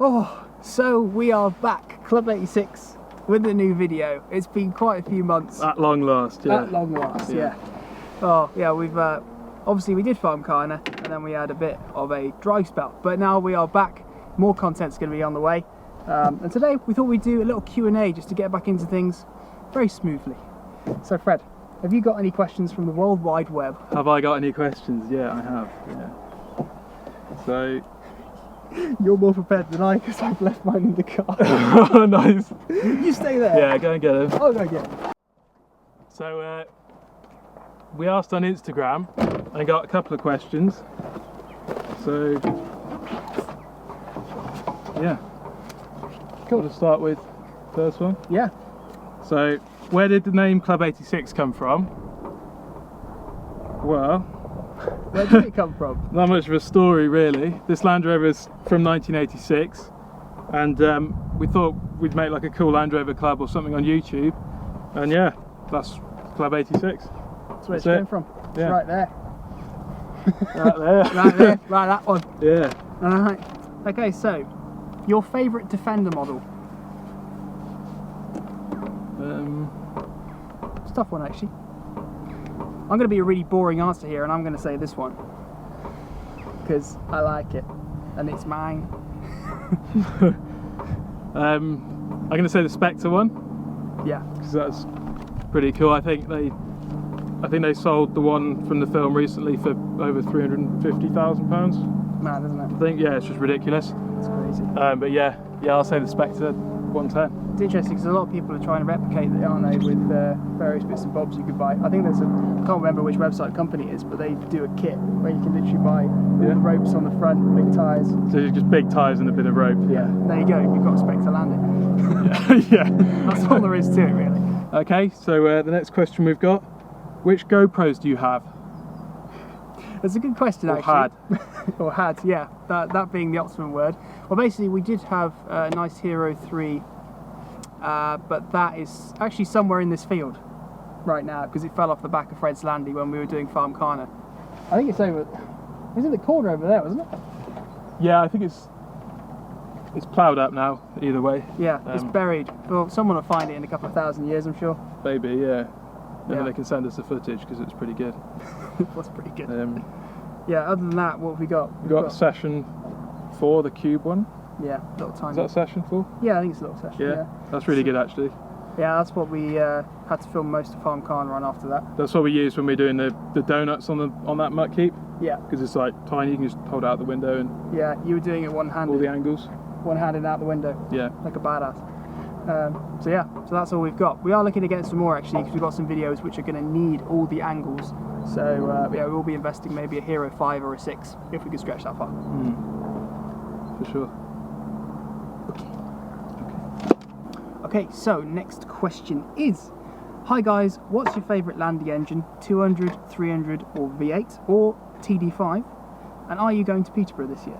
Oh, so we are back, Club86, with a new video. It's been quite a few months. At long last, yeah. At long last, yeah. Oh, yeah, we've, obviously we did Farmkhana, and then we had a bit of a dry spell. But now we are back, more content's going to be on the way. And today we thought we'd do a little Q&A just to get back into things very smoothly. So Fred, have you got any questions from the World Wide Web? Have I got any questions? Yeah, I have, yeah. So... You're more prepared than I, because I've left mine in the car. Oh, nice. You stay there. Yeah, go and get him. I'll go get him. So, we asked on Instagram and got a couple of questions. So, yeah. Cool. To start with, first one. Yeah. So, where did the name Club86 come from? Well, where did it come from? Not much of a story, really. This Land Rover is from 1986, and we thought we'd make like a cool Land Rover club or something on YouTube, and yeah, that's Club86. That's where it came from. It's right there. Right there. Right there. Right, that one. Yeah. Alright. Okay, so your favourite Defender model? It's a tough one, actually. I'm going to be a really boring answer here, and I'm going to say this one because I like it and it's mine. I'm going to say the Spectre one. Yeah, because that's pretty cool. I think they sold the one from the film recently for over £350,000. Mad, isn't it? I think, yeah, it's just ridiculous. It's crazy. But yeah, I'll say the Spectre 110. It's interesting because a lot of people are trying to replicate it, aren't they, with various bits and bobs you could buy. I think there's I can't remember which website company it is, but they do a kit where you can literally buy all the ropes on the front, big tyres. So just big tyres and a bit of rope. Yeah, there you go, you've got a Spectre Landy. Yeah. That's all there is to it, really. Okay, so the next question we've got, which GoPros do you have? That's a good question, actually. Had. Or had, yeah, that being the optimum word. Well, basically we did have a nice Hero 3, but that is actually somewhere in this field right now because it fell off the back of Fred's Landy when we were doing Farmkhana. I think it's over, is it the corner over there, wasn't it? Yeah, I think it's ploughed up now, either way. Yeah, it's buried. Well, someone will find it in a couple of thousand years, I'm sure. Maybe, yeah. Maybe they can send us the footage because it's pretty good. It was pretty good. Yeah, other than that, what have we got? We've got Session 4, the cube one. Yeah, little tiny. Is that Session 4? Yeah, I think it's a little Session, yeah. That's really good, actually. Yeah, that's what we had to film most of Farmkhana on after that. That's what we used when we were doing the donuts on that muck heap. Yeah. Because it's like tiny, you can just hold it out the window and... Yeah, you were doing it one-handed. All the angles. One-handed out the window. Yeah. Like a badass. So yeah, so that's all we've got. We are looking to get some more, actually, because we've got some videos which are going to need all the angles. So yeah, we'll be investing maybe a Hero 5 or a 6 if we can stretch that far. For sure. Okay, so next question is, hi guys, what's your favourite Landy engine, 200, 300 or V8 or TD5, and are you going to Peterborough this year?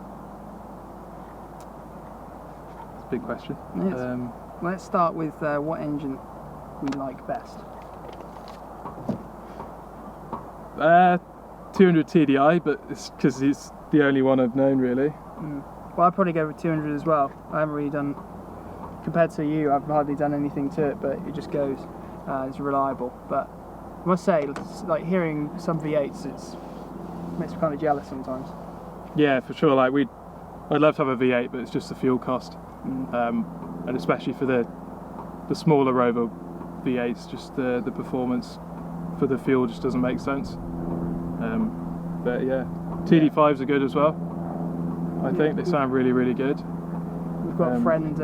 It's a big question. Let's start with what engine we like best. 200 TDI, but it's because it's the only one I've known, really. Well, I'd probably go with 200 as well. I haven't really done, compared to you, I've hardly done anything to it, but it just goes. It's reliable. But I must say, like hearing some V8s, it makes me kind of jealous sometimes. Yeah, for sure. Like I'd love to have a V8, but it's just the fuel cost. And especially for the smaller Rover V8s, just the performance for the fuel just doesn't make sense. But yeah, TD5s are good as well. I think they sound really, really good. We've got a friend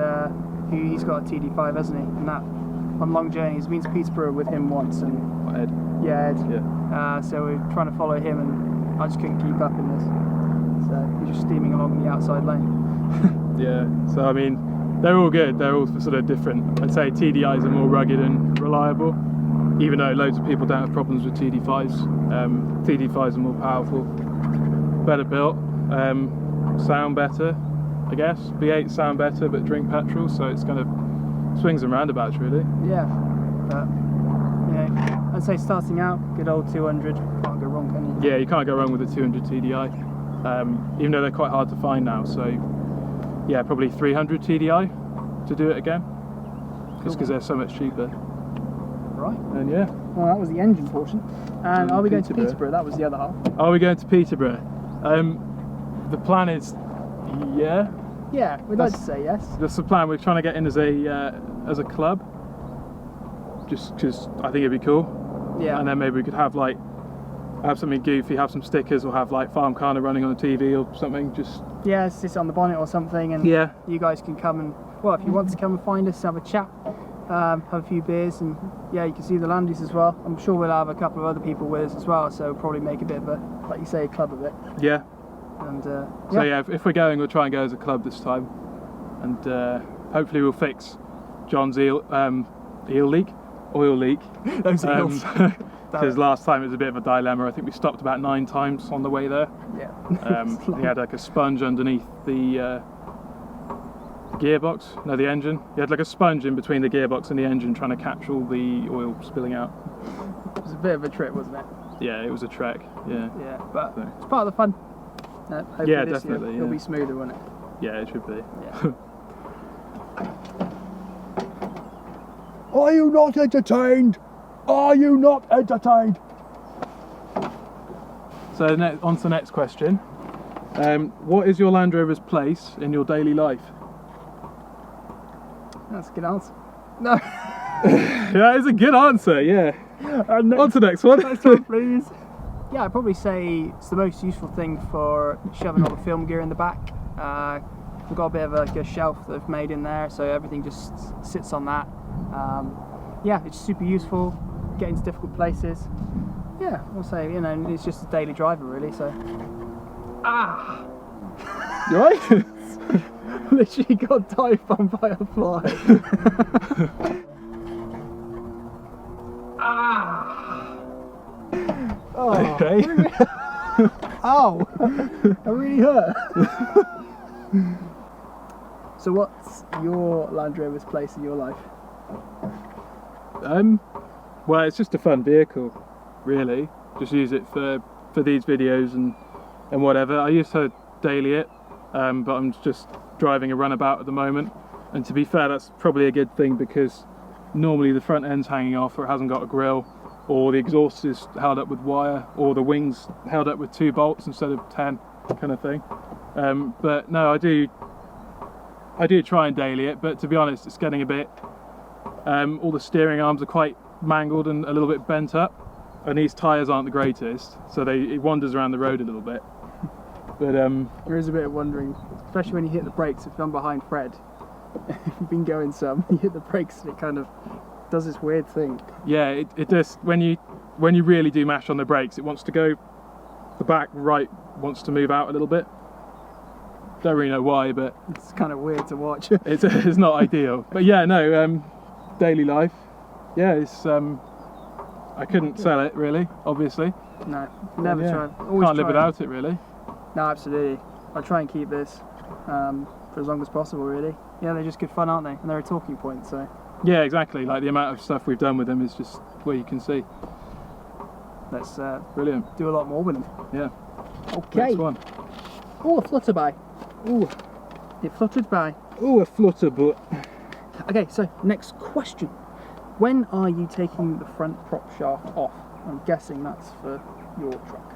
he's got a TD5, hasn't he? And that on long journeys, he's been to Peterborough with him once. And Ed. Yeah, Ed. Yeah. So we're trying to follow him, and I just couldn't keep up in this. So he's just steaming along the outside lane. Yeah. So I mean, they're all good. They're all sort of different. I'd say TDIs are more rugged and reliable, even though loads of people don't have problems with TD5s. TD5s are more powerful, better built, sound better, I guess. V8s sound better, but drink petrol, so it's kind of swings and roundabouts, really. Yeah. But, yeah, I'd say starting out, good old 200. Can't go wrong, can you? Yeah, you can't go wrong with a 200 TDI. Even though they're quite hard to find now, so yeah, probably 300 TDI to do it again, just because they're so much cheaper. Right. And yeah. Well, that was the engine portion. And are we going to Peterborough? That was the other half. Are we going to Peterborough? The plan is, yeah. Yeah, we'd like to say yes. That's the plan. We're trying to get in as a club, just because I think it'd be cool. Yeah. And then maybe we could have something goofy, have some stickers, or have like Farmkhana running on the TV or something. Just yeah, sit on the bonnet or something, and yeah, you guys can come and, well, if you want to come and find us, have a chat, have a few beers, and yeah, you can see the Landies as well. I'm sure we'll have a couple of other people with us as well, so we'll probably make a bit of a, like you say, a club of it. Yeah. And so yeah, if we're going, we'll try and go as a club this time, and hopefully we'll fix John's oil leak. Those eels. Because last time it was a bit of a dilemma. I think we stopped about 9 times on the way there. Yeah. He had like a sponge underneath the gearbox, no, the engine. He had like a sponge in between the gearbox and the engine, trying to catch all the oil spilling out. It was a bit of a trip, wasn't it? Yeah, it was a trek. Yeah. Yeah, but it's part of the fun. Hopefully yeah, this definitely. Year, it'll be smoother, won't it? Yeah, it should be. Yeah. Are you not entertained? Are you not entertained? So on to the next question. What is your Land Rover's place in your daily life? That's a good answer. No. Yeah, it's a good answer, yeah. On to the next one. Next one, please. Yeah, I'd probably say it's the most useful thing for shoving all the film gear in the back. We've got a bit of a shelf that I've made in there, so everything just sits on that. Yeah, it's super useful, getting to difficult places. Yeah, I'll say, you know, it's just a daily driver really, so. Ah! You right? Literally got dive bombed by a fly. Ah! Oh, okay. Really? Ow! That really hurt. So what's your Land Rover's place in your life? Well, it's just a fun vehicle, really. Just use it for these videos and whatever. I used to daily it, but I'm just driving a runabout at the moment. And to be fair, that's probably a good thing, because normally the front end's hanging off, or it hasn't got a grille, or the exhaust is held up with wire, or the wings held up with 2 bolts instead of 10, kind of thing. But no, I do try and daily it, but to be honest, it's getting a bit. All the steering arms are quite mangled and a little bit bent up, and these tyres aren't the greatest, so it wanders around the road a little bit. But there is a bit of wondering, especially when you hit the brakes. If I'm behind Fred, if you've been going some, you hit the brakes and it kind of does this weird thing. Yeah, it does. When you really do mash on the brakes, it wants to go. The back right wants to move out a little bit. Don't really know why, but it's kind of weird to watch. it's not ideal. But yeah, no. Daily life. Yeah, it's. I couldn't sell it really, obviously. No, never try. Can't live without it really. No, absolutely. I try and keep this for as long as possible, really. Yeah, they're just good fun, aren't they? And they're a talking point, so. Yeah, exactly. Like the amount of stuff we've done with them is just where you can see. Let's brilliant. Do a lot more with them. Yeah. Okay. Next one. Oh, a flutter by. Ooh, it fluttered by. Oh, a flutter butt. Okay, so next question. When are you taking the front prop shaft off? I'm guessing that's for your truck.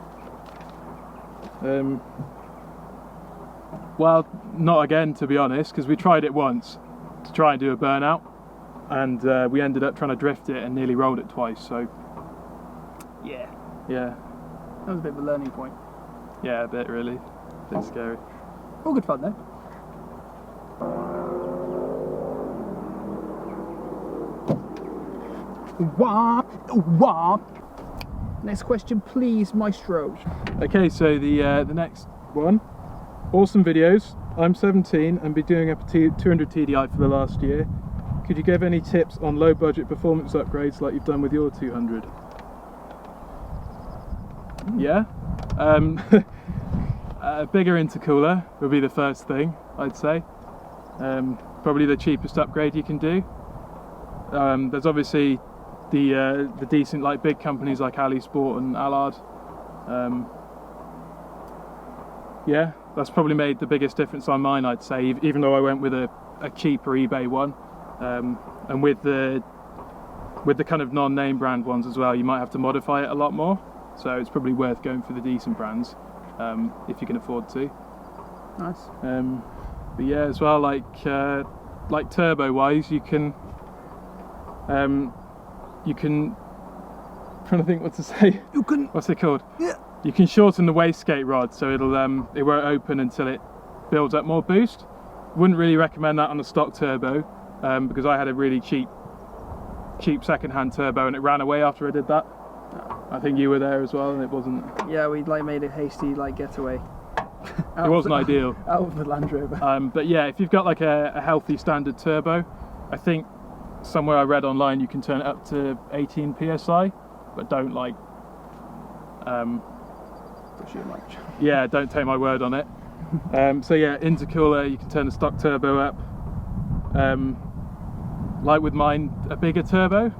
Well, not again, to be honest, because we tried it once to try and do a burnout, and we ended up trying to drift it and nearly rolled it twice, so yeah, that was a bit of a learning point. Yeah, a bit really, a bit scary. All good fun though. Wah, wah. Next question, please, Maestro. Okay, so the next one. Awesome videos. I'm 17 and been doing up a 200 TDI for the last year. Could you give any tips on low budget performance upgrades like you've done with your 200? Yeah. A bigger intercooler would be the first thing, I'd say. Probably the cheapest upgrade you can do. There's obviously the decent, like, big companies like Ali Sport and Allard. Yeah, that's probably made the biggest difference on mine, I'd say, even though I went with a cheaper eBay one. And with the kind of non-name brand ones as well, you might have to modify it a lot more. So it's probably worth going for the decent brands if you can afford to. Nice. But yeah, as well, like turbo wise, you can trying to think what to say. What's it called? Yeah. You can shorten the wastegate rod, so it won't open until it builds up more boost. Wouldn't really recommend that on a stock turbo because I had a really cheap second-hand turbo and it ran away after I did that. I think you were there as well, and it wasn't. Yeah, we made a hasty getaway. It wasn't ideal. Out of the Land Rover. But yeah, if you've got like a healthy standard turbo, I think somewhere I read online you can turn it up to 18 psi, but don't push it much. Yeah, don't take my word on it. So yeah, intercooler, you can turn the stock turbo up. Like with mine, a bigger turbo,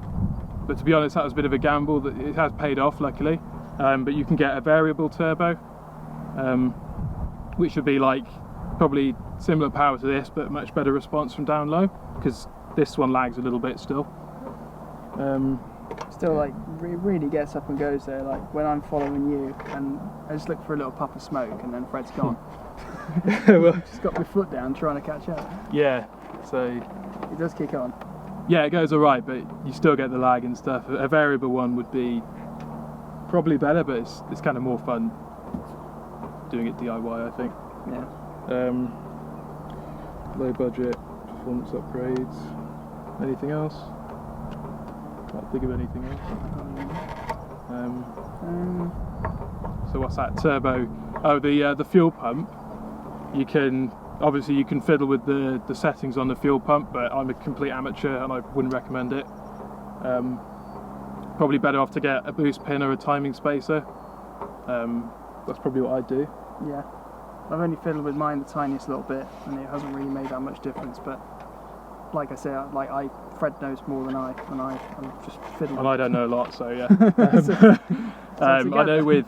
but to be honest, that was a bit of a gamble. That it has paid off, luckily. But you can get a variable turbo, which would be like probably similar power to this, but much better response from down low, because this one lags a little bit still. Still, really gets up and goes there. Like when I'm following you, and I just look for a little puff of smoke, and then Fred's gone. Well, just got my foot down trying to catch up. Yeah, so it does kick on. Yeah, it goes alright, but you still get the lag and stuff. A variable one would be probably better, but it's kind of more fun doing it DIY, I think. Yeah. Low budget performance upgrades. Anything else? Can't think of anything else. So what's that? Turbo. Oh, the fuel pump. You can fiddle with the settings on the fuel pump, but I'm a complete amateur and I wouldn't recommend it. Probably better off to get a boost pin or a timing spacer. That's probably what I'd do. Yeah, I've only fiddled with mine the tiniest little bit, and it hasn't really made that much difference. But like I say, Fred knows more than I'm just fiddling. And I don't know a lot, so yeah. I know we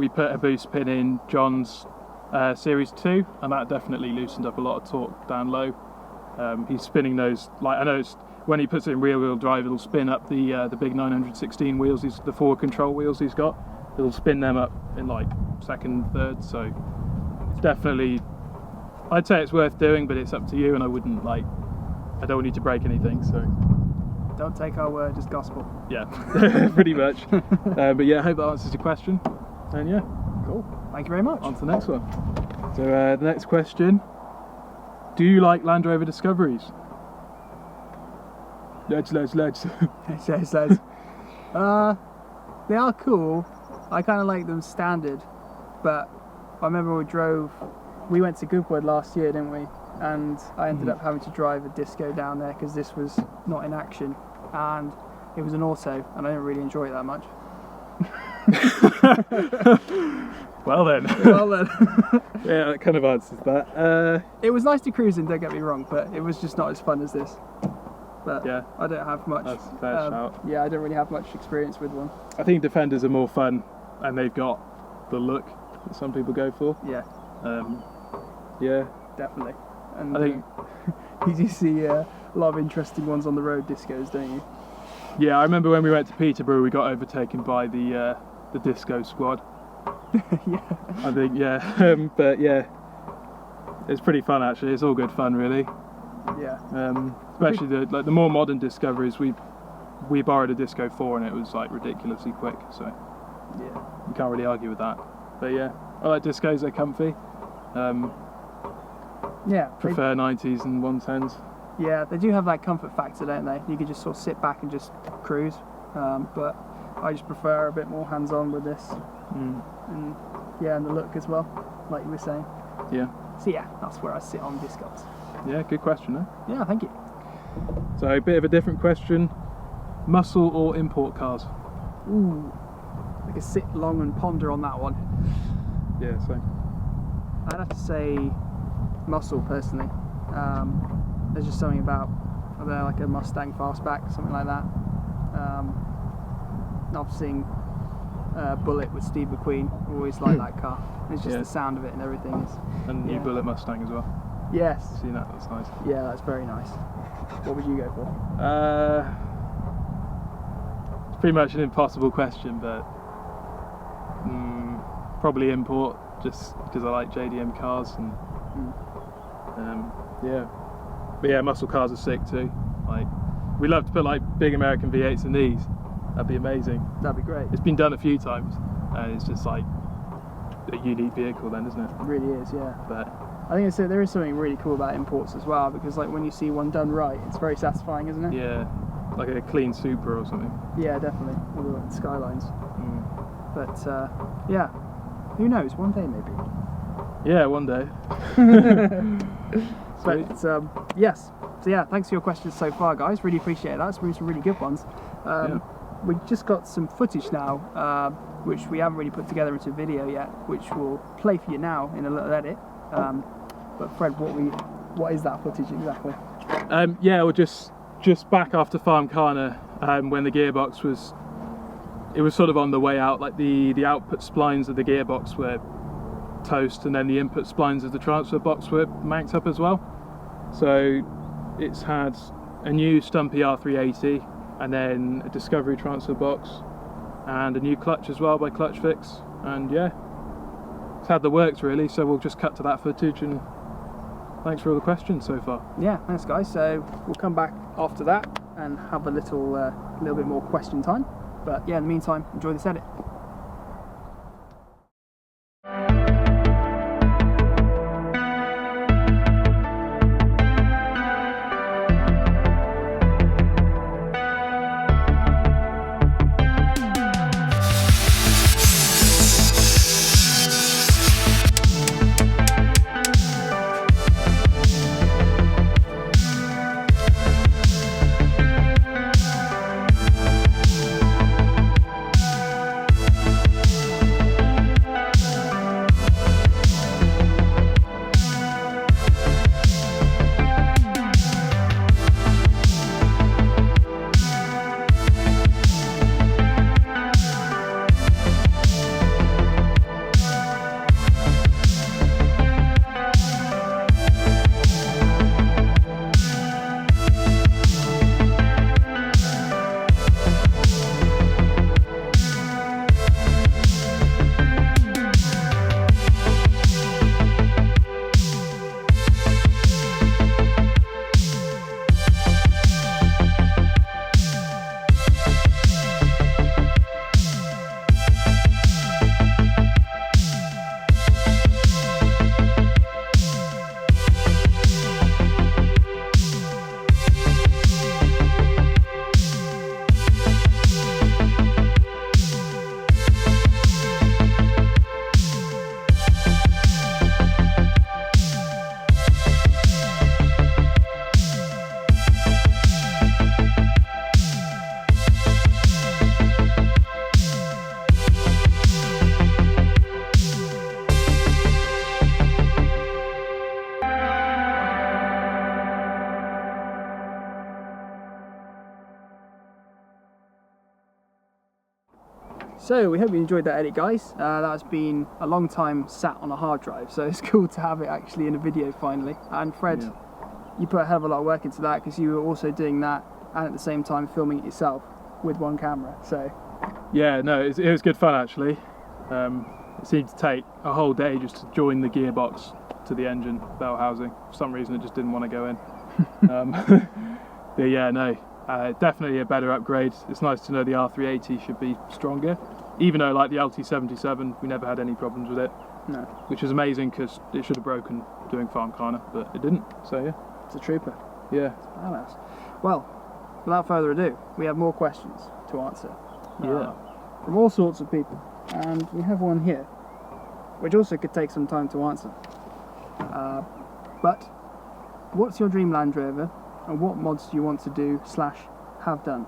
put a boost pin in John's Series 2, and that definitely loosened up a lot of torque down low. He's spinning those, I know when he puts it in rear wheel drive, it'll spin up the big 916 wheels, the forward control wheels he's got. It'll spin them up in second, third, so it's definitely, I'd say it's worth doing, but it's up to you, and I wouldn't I don't want you to break anything, so. Don't take our word as gospel. Yeah, pretty much. But yeah, I hope that answers your question, and yeah. Cool. Thank you very much. On to the next one. So the next question: do you like Land Rover Discoveries? Let's. They are cool. I kind of like them standard, but I remember we went to Goodwood last year, didn't we? And I ended up having to drive a Disco down there because this was not in action, and it was an auto, and I didn't really enjoy it that much. Well then. Yeah, that kind of answers that. It was nice to cruise in, don't get me wrong, but it was just not as fun as this. But yeah, I don't have much. That's a fair shout. Yeah, I don't really have much experience with one. I think Defenders are more fun, and they've got the look that some people go for. Yeah. Yeah. Definitely. And I think you do see a lot of interesting ones on the road Discos, don't you? Yeah, I remember when we went to Peterborough, we got overtaken by the Disco squad. Yeah. I think, yeah. But yeah, it's pretty fun actually. It's all good fun, really. Yeah. Especially the more modern Discoveries. We borrowed a Disco 4 and it was ridiculously quick. So yeah, you can't really argue with that. But yeah, I like Discos. They're comfy. Yeah. Prefer 90s and 110s. Yeah, they do have that comfort factor, don't they? You could just sort of sit back and just cruise. But I just prefer a bit more hands-on with this. And yeah, and the look as well, like you were saying. Yeah. So yeah, that's where I sit on Discos. Yeah, good question, eh? Yeah, thank you. So a bit of a different question: muscle or import cars? Ooh, I could sit long and ponder on that one. Yeah, same. I'd have to say muscle personally. There's just something about, I don't know, like a Mustang fastback, something like that. Obviously, Bullet with Steve McQueen. Always like that car. It's just Yeah. the sound of it and everything is. And the new Yeah. Bullet Mustang as well. Yes. Seen that? That's nice. Yeah, that's very nice. What would you go for? It's pretty much an impossible question, but probably import, just because I like JDM cars and yeah. But yeah, muscle cars are sick too. Like, we love to put like big American V8s in these. That'd be amazing. That'd be great. It's been done a few times, and it's just like a unique vehicle, then, isn't it? It really is, yeah. But I think there is something really cool about imports as well, because like when you see one done right, it's very satisfying, isn't it? yeah, like a clean Supra or something. Yeah, definitely. All the skylines. Mm. But yeah, who knows? One day maybe. Yeah, one day. Sweet. But yes. So yeah, thanks for your questions so far, guys. Really appreciate that. It's been some really good ones. We've just got some footage now, which we haven't really put together into a video yet, which we'll play for you now in a little edit. But Fred, what is that footage exactly? Yeah, well, just back after Farmkhana, when the gearbox was sort of on the way out. Like the output splines of the gearbox were toast, and then the input splines of the transfer box were maxed up as well. So it's had a new Stumpy R380, and then a Discovery transfer box, and a new clutch as well by Clutch Fix. And yeah, it's had the works really. So we'll just cut to that footage, and thanks for all the questions so far. Yeah, thanks guys. So we'll come back after that and have a little bit more question time. But yeah, in the meantime, enjoy this edit. So we hope you enjoyed that edit, guys. That's been a long time sat on a hard drive, so it's cool to have it actually in a video finally. And Fred, Yeah. you put a hell of a lot of work into that, because you were also doing that and at the same time filming it yourself with one camera. So Yeah, no, it was good fun actually. It seemed to take a whole day just to join the gearbox to the engine bell housing. For some reason it just didn't want to go in. But yeah, no, definitely a better upgrade. It's nice to know the R380 should be stronger, even though like the LT77 we never had any problems with it. no, Which is amazing, because it should have broken doing Farmkhana, but it didn't. So yeah, it's a trooper. yeah, Badass. Well, without further ado, we have more questions to answer. yeah. From all sorts of people, and we have one here, which also could take some time to answer. But what's your dream Land Rover, and what mods do you want to do / have done?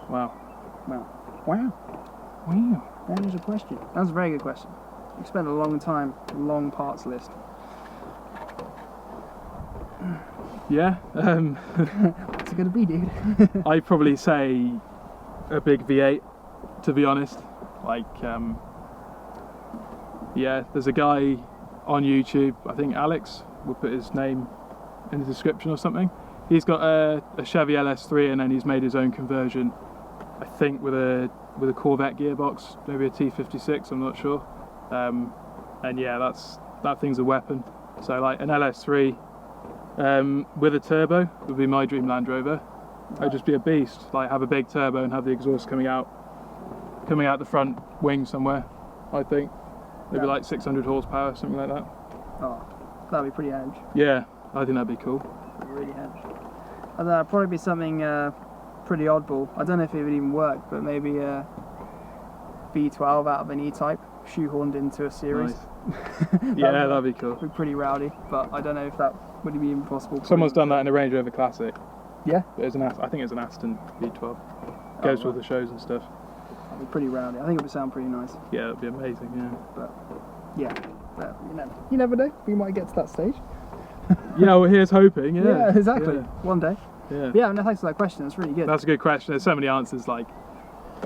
Wow. Wow. Wow. Wow. That is a question. That's a very good question. You spent a long time, long parts list. Yeah. What's it going to be, dude? I'd probably say a big V8, to be honest. Like, yeah, there's a guy on YouTube, I think Alex, we'll put his name in the description or something. He's got a Chevy LS3 and then he's made his own conversion, I think with a Corvette gearbox, maybe a T56, I'm not sure. And yeah, that thing's a weapon. So like an LS3 with a turbo would be my dream Land Rover. It'd just be a beast, like have a big turbo and have the exhaust coming out the front wing somewhere, I think. Maybe like 600 horsepower, something like that. Oh, that'd be pretty huge. Yeah, I think that'd be cool. Really huge. I think that'd probably be something pretty oddball. I don't know if it would even work, but maybe a V12 out of an E-Type, shoehorned into a series. Nice. Yeah, that'd be cool. Be pretty rowdy, but I don't know if that would be even possible. Someone's done that in a Range Rover Classic. Yeah? I think it's an Aston V12. Goes to all the shows and stuff. That'd be pretty rowdy. I think it would sound pretty nice. Yeah, that'd be amazing, yeah. But, yeah. But you never know. We might get to that stage. Yeah, well, here's hoping, yeah. Yeah, exactly. Yeah. One day. Yeah. Yeah, no, thanks for that question. That's really good. That's a good question. There's so many answers, like...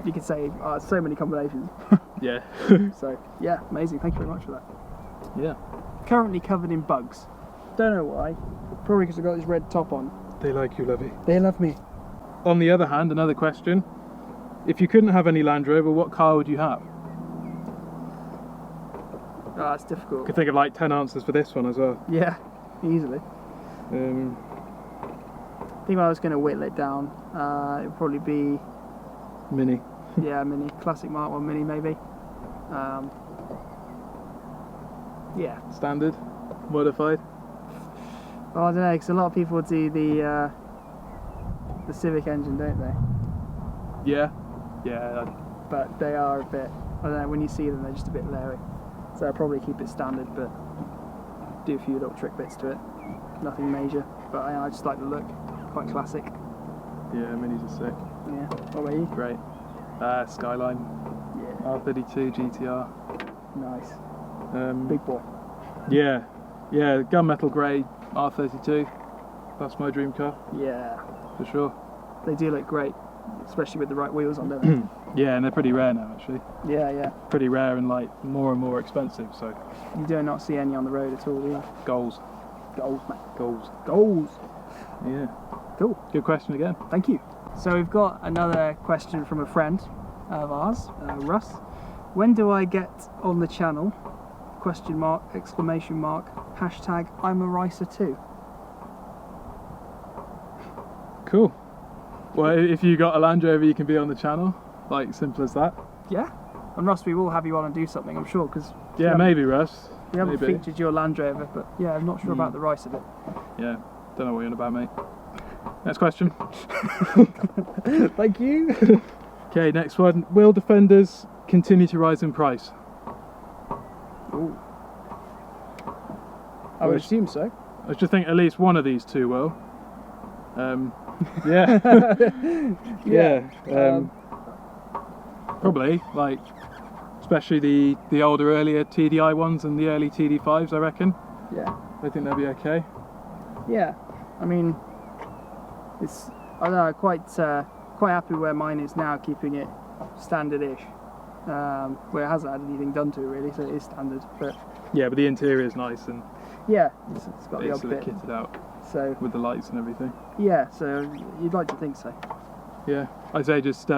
You could say so many combinations. Yeah. So, yeah, amazing. Thank you very much for that. Yeah. Currently covered in bugs. Don't know why. Probably because I've got this red top on. They like you, lovey. They love me. On the other hand, another question. If you couldn't have any Land Rover, what car would you have? Oh, that's difficult. You could think of like 10 answers for this one as well. Yeah, easily. I think if I was going to whittle it down, it would probably be... Mini. Yeah, Mini. Classic Mark 1 Mini, maybe. Yeah. Standard? Modified? Oh, I don't know, because a lot of people do the Civic engine, don't they? Yeah. Yeah. But they are a bit... I don't know, when you see them, they're just a bit leery. So I'll probably keep it standard, but do a few little trick bits to it. Nothing major, but I just like the look. Quite classic. Yeah, Minis are sick. Yeah. What about you? Great. Skyline. Yeah. R32 GTR. Nice. Big boy. Yeah. Yeah, gunmetal grey R32. That's my dream car. Yeah. For sure. They do look great, especially with the right wheels on, don't they? Yeah, and they're pretty rare now, actually. Yeah, yeah. Pretty rare and like more and more expensive, so. You do not see any on the road at all, do you? Goals. Goals, mate. Goals. Goals. Yeah. Cool. Good question again. Thank you. So we've got another question from a friend of ours, Russ. When do I get on the channel? Question mark, exclamation mark, hashtag I'm a ricer too. Cool. Well, if you got a Land Rover, you can be on the channel. Like, simple as that. Yeah. And Russ, we will have you on and do something, I'm sure, because... Yeah, maybe, Russ. We haven't maybe. featured your Land Rover, but yeah, I'm not sure about the ricer bit. Yeah, don't know what you're on about, mate. Next question. Thank you. Okay, next one. Will Defenders continue to rise in price? Ooh. I would assume so. I just think at least one of these two will. Yeah. Yeah. Probably, like, especially the older, earlier TDI ones and the early TD5s, I reckon. Yeah. I think they'll be okay. Yeah. I mean, it's, I don't know, quite happy where mine is now, keeping it standard-ish. Where it hasn't had anything done to it really, so it is standard. But yeah, but the interior is nice and yeah, it's got the odd sort of bit. kitted out So with the lights and everything. Yeah, so you'd like to think so. Yeah, I'd say just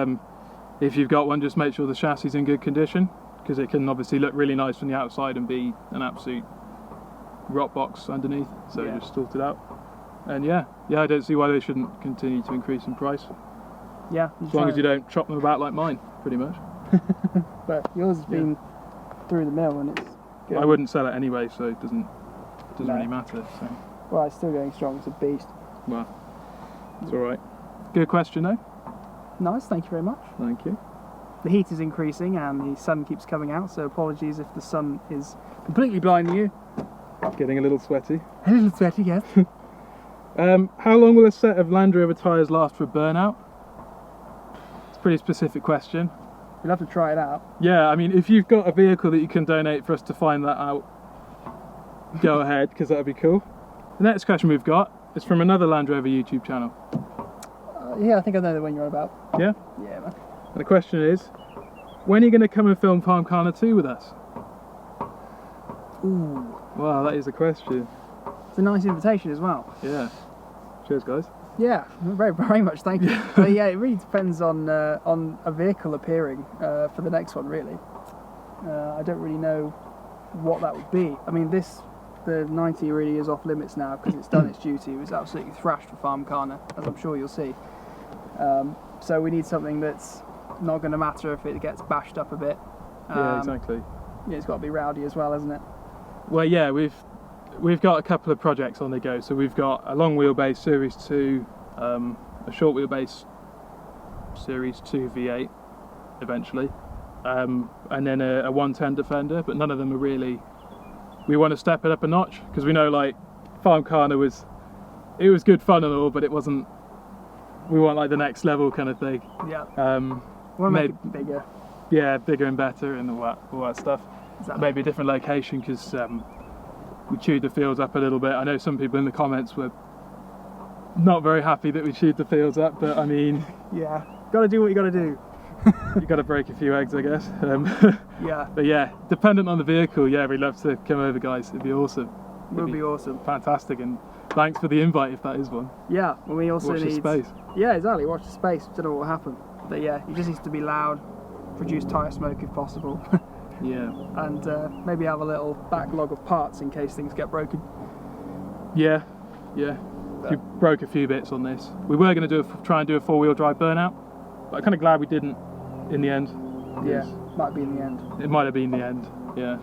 if you've got one, just make sure the chassis is in good condition, because it can obviously look really nice from the outside and be an absolute rot box underneath. So Yeah. just sort it out. And yeah, I don't see why they shouldn't continue to increase in price. Yeah. As long as you don't chop them about like mine, pretty much. But yours has been through the mill and it's good. I wouldn't sell it anyway, so it doesn't No. really matter. So. Well, it's still going strong, it's a beast. Well, it's alright. Good question though. Nice, thank you very much. Thank you. The heat is increasing and the sun keeps coming out, so apologies if the sun is completely blinding you. Getting a little sweaty. A little sweaty, yes. How long will a set of Land Rover tyres last for burnout? It's a pretty specific question. We'll have to try it out. Yeah, I mean, if you've got a vehicle that you can donate for us to find that out, go ahead, because that would be cool. The next question we've got is from another Land Rover YouTube channel. Yeah, I think I know the one you're on about. Yeah? Yeah, man. And the question is, when are you going to come and film Farmkhana 2 with us? Ooh, Wow, that is a question. it's a nice invitation as well. Yeah. Cheers, guys. Yeah, very, very much. Thank you. But yeah, it really depends on a vehicle appearing for the next one. Really, I don't really know what that would be. I mean, the 90 really is off limits now because it's done its duty. It was absolutely thrashed for Farmkhana, as I'm sure you'll see. So we need something that's not going to matter if it gets bashed up a bit. Yeah, exactly. Yeah, it's got to be rowdy as well, hasn't it? Well, yeah, we've got a couple of projects on the go. So we've got a long wheelbase Series 2, a short wheelbase Series 2 V8 eventually, and then a 110 Defender. But none of them are really. We want to step it up a notch because we know like Farmkhana was good fun and all, but it wasn't. We want like the next level kind of thing. Yeah. Want to make it bigger. Yeah, bigger and better and all that stuff. Exactly. Maybe a different location because we chewed the fields up a little bit. I know some people in the comments were not very happy that we chewed the fields up, but I mean, Yeah, got to do what you got to do. you got to break a few eggs, I guess. Yeah, But yeah, dependent on the vehicle, yeah, we'd love to come over, guys. It'd be awesome. it would be awesome. Fantastic, and thanks for the invite if that is one. Yeah, well, we also Watch the need space. Yeah, exactly. Watch the space. Don't know what will happen, but yeah, it just needs to be loud, produce tyre smoke if possible, Yeah. and maybe have a little backlog of parts in case things get broken. Yeah. We broke a few bits on this. We were going to try and do a 4-wheel drive burnout, but I'm kind of glad we didn't in the end. Yeah, might be in the end. It might have been the end. Yeah.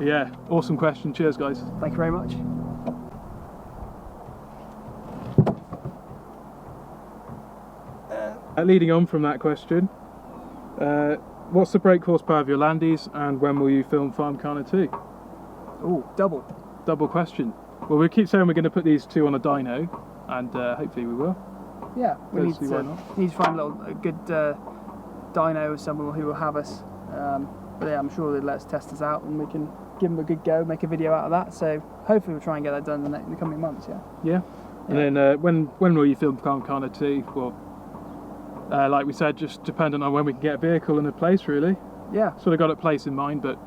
Yeah. Awesome question. Cheers, guys. Thank you very much. Leading on from that question, what's the brake horsepower of your Landies, and when will you film Farmkhana 2? Ooh, double. Double question. Well, we keep saying we're going to put these two on a dyno, and hopefully we will. Yeah, we Don't see why not. need to find a good dyno or someone who will have us. But yeah, I'm sure they'll let us test us out, and we can give them a good go, make a video out of that. So hopefully we'll try and get that done in the coming months. Yeah. Yeah. And then when will you film Farmkhana 2? Well, like we said, just dependent on when we can get a vehicle and a place, really. Yeah. Sort of got a place in mind, but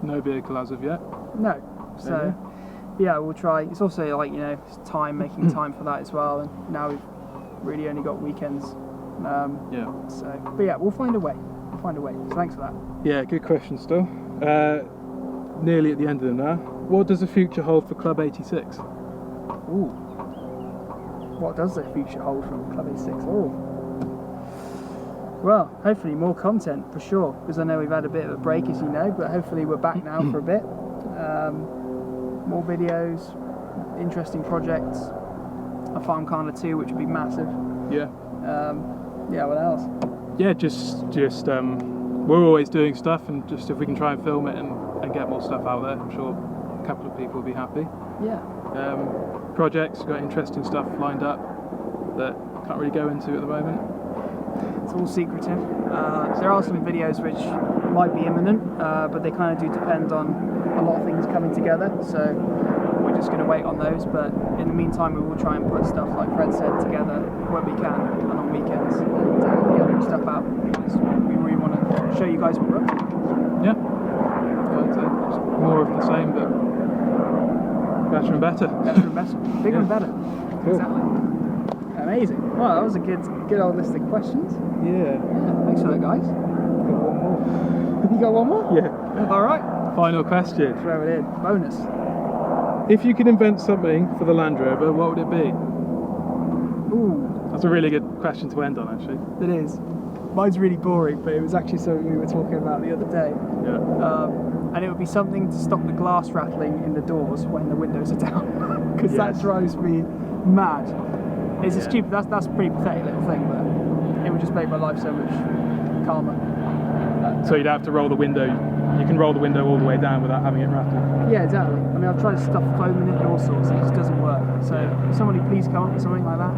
no vehicle as of yet. No. So yeah, we'll try. It's also like, you know, it's time, making time for that as well. And now we've really only got weekends. Yeah. So, but yeah, we'll find a way. We'll find a way. So thanks for that. Yeah, good question still. Nearly at the end of them now. What does the future hold for Club86? Ooh. What does the future hold from Club86? Oh. Well, hopefully more content for sure, because I know we've had a bit of a break, as you know, but hopefully we're back now for a bit. More videos, interesting projects, a Farmkhana 2, which would be massive. Yeah. Yeah, what else? Yeah, just we're always doing stuff, and just if we can try and film it and get more stuff out there, I'm sure a couple of people will be happy. Yeah. Projects, got interesting stuff lined up that can't really go into at the moment. It's all secretive. There are some videos which might be imminent, but they kind of do depend on a lot of things coming together, so we're just going to wait on those. But in the meantime, we will try and put stuff, like Fred said, together when we can and on weekends, and get new stuff out, because we really want to show you guys what we're up to. Yeah. I'd say just more of the same, but better and better. Better and better. Bigger and better. Cool. Exactly. Amazing. Well, that was a good old list of questions. Yeah. Thanks for that, guys. Got one more. You got one more? Yeah. All right. Final question. Throw it in. Bonus. If you could invent something for the Land Rover, what would it be? Ooh, That's a really good question to end on, actually. it is. Mine's really boring, but it was actually something we were talking about the other day. Yeah. And it would be something to stop the glass rattling in the doors when the windows are down, because that Yes. drives me mad. It's a Yeah. stupid. That's a pretty pathetic little thing, but it would just make my life so much calmer. So you'd have to roll the window. You can roll the window all the way down without having it rattle. Yeah, exactly. I mean, I've tried to stuff foam in it and all sorts, and it just doesn't work. So, if somebody please come up with something like that.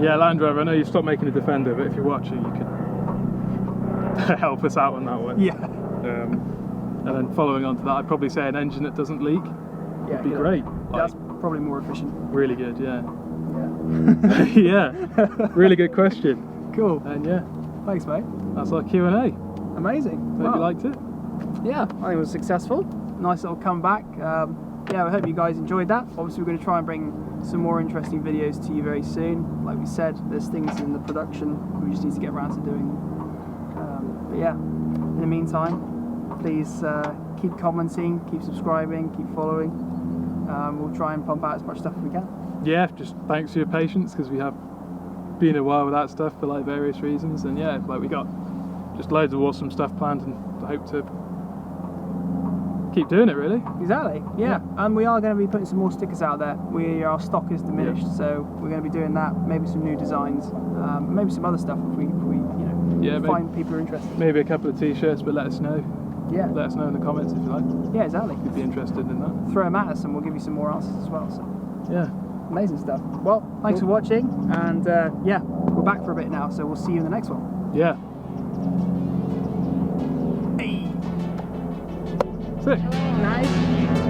Yeah, Land Rover, I know you've stopped making a Defender, but if you're watching, you could help us out on that one. Yeah. And then following on to that, I'd probably say an engine that doesn't leak Yeah, would be good. great. That's probably more efficient. Really good, yeah. Yeah. Yeah, really good question. Cool. And yeah, Thanks, mate. That's our Q&A. Amazing. Hope you liked it. Yeah, I think it was successful. Nice little comeback. Yeah, I hope you guys enjoyed that. Obviously, we're going to try and bring some more interesting videos to you very soon. Like we said, there's things in the production we just need to get around to doing. But yeah, in the meantime, please keep commenting, keep subscribing, keep following. We'll try and pump out as much stuff as we can. Yeah, just thanks for your patience, because we have been a while without stuff for like various reasons, and yeah, like we got just loads of awesome stuff planned, and I hope to keep doing it really. Exactly, yeah. And we are going to be putting some more stickers out there. Our stock is diminished, so we're going to be doing that. Maybe some new designs, maybe some other stuff if we find people are interested. Maybe a couple of t-shirts, but let us know. Yeah. Let us know in the comments if you like. Yeah, exactly. If you'd be interested in that. Throw them at us and we'll give you some more answers as well. So Yeah. amazing stuff. Well, thanks for watching, and yeah, we're back for a bit now, so we'll see you in the next one. Yeah. Hey. Sick. Nice.